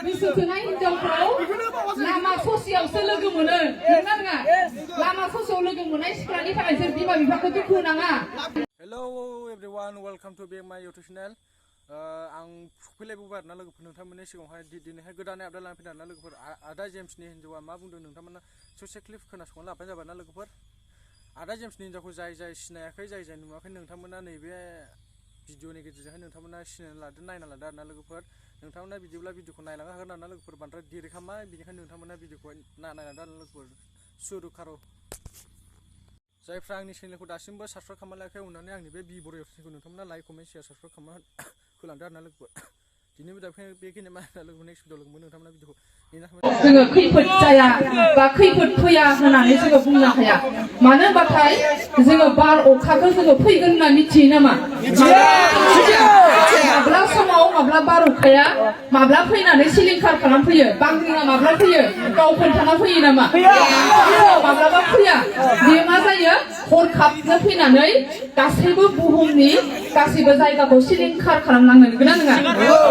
गोसोथोनाय हिनजावखौ लामा ससेयावसो लोगो मोनो नंगौना नङा लामा ससेयाव लोगो मोननाय सिख्लानि थाखाय जों बिमा बिफाखौ दुखु होनाङा हेलौ एभरिवान वेलकाम टु बेक माय इउटुब चेनेल आं सफैलायबावबाय आरोना लोगोफोर नोंथांमोननि सिगाङावहाय दिनैहाय गोदानै आपडेट लानानै फैदों आरोना लोगोफोर आदा जेम्सनि हिन्जावा मा बुंदों नोंथांमोना ससे क्लिप खोनासंना लाबानो जाबाय ना लोगोफोर आदा जेम्सनि हिन्जावखौ जाय सिनायाखै जाय नुवाखै नोंथांमोना नैबे भिडिअनि गेजेरजोंहाय नोंथांमोना सिनायना लादो नायना लादो आरोना लोगोफोर नोंथांमोना बिदिब्ला भिडिअखौ नायलांनो हागोन आरोना लोगोफोर बांद्राय देरि खालामा बेनिखायनो नोंथांमोना भिडिअखौ नायना लादो आरोना लोगोफोर सुरु खार' जायफ्रा आंनि चेनेलखौ दासिमबो साबस्क्राइब खालामाखै अननानै आंनि बे बर' इउटुबखौ नोंथांमोना लाइक कमेन्ट शेयार साबस्क्राइब खालामना होलांदो आरोना लोगोफोर दिनै बेखिनि मा लोगोफोर नेक्स्ट भिडिअ लोगो मोनो नोंथांमोना भिडिअखौ जोङो खैफोद जाया बा खैफोद फैया होननानै जोङो बुंनो हाया मानो होनबाथाय जोङो बार अखाखौ जोङो फैगोन होनना मिथियो नामा माब्ला समाव माब्ला बार अखाया माब्ला फैनानै सिलिंखार खालामफैयो बांग्रिङा माब्ला फैयो गाव खोन्थाना फैयो नामा माब्लाबा फैया बेयो मा जायो हरखाबनो फैनानै गासैबो बुहुमनि गासैबो जायगाखौ सिलिंखार खालामलांनो नंगौना नङा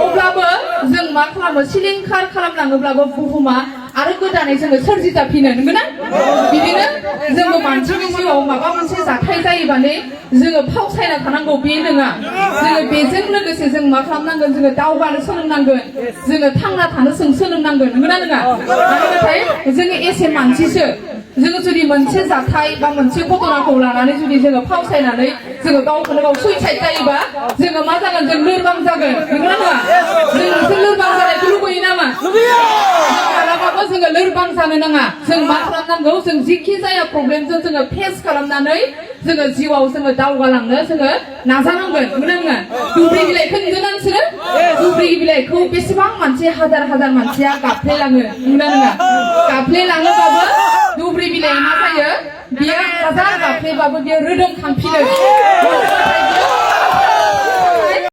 अब्लाबो जों मा खालामो सिलिंखार खालामलाङोब्लाबो बुहुमा आरो गोदानै जोङो सोरजिजाफिनो नंगौना बिदिनो जोङो मानसिनि जिउआव माबा मोनसे जाथाय जायोबानो जोङो फावसायना थानांगौ बे नङा जोङो बेजों लोगोसे जों मा खालामनांगोन जोङो दावगानो सोलोंनांगोन जोङो थांना थानो सोलोंनांगोन नंगौना नङा नाथाय जोङो एसे मानसिसो जोङो जुदि मोनसे जाथाय बा मोनसे घटनाखौ लानानै जुदि जोङो फावसायनानै जोङो गावखौनो गाव सुइसाइड जायोबा जोङो मा जागोन जों लोरबां जागोन नंगौना नङा जों मोनसे लोरबां जानायखौ लुबैयो नामा मालाबाबो जोङो लोरबां जानो नाङा जों मा खालामनांगौ जों जिखि जाया प्रब्लेमजों जोङो फेस खालामनानै जोङो जिउआव जोङो दावगालांनो जोङो नाजानांगोन नंगौना नङा दुब्रि बिलाइखौ नुदोंना नोंसोरो दुब्रि बिलाइखौ बेसेबां मानसि हाजार मानसिया गाफ्लेलाङो नंगौना नङा गाफ्लेलाङोबाबो दुब्रि बिलाइआ मा जायो बियो हाजार गाफ्लेबाबो बियो रोदोमखांफिनो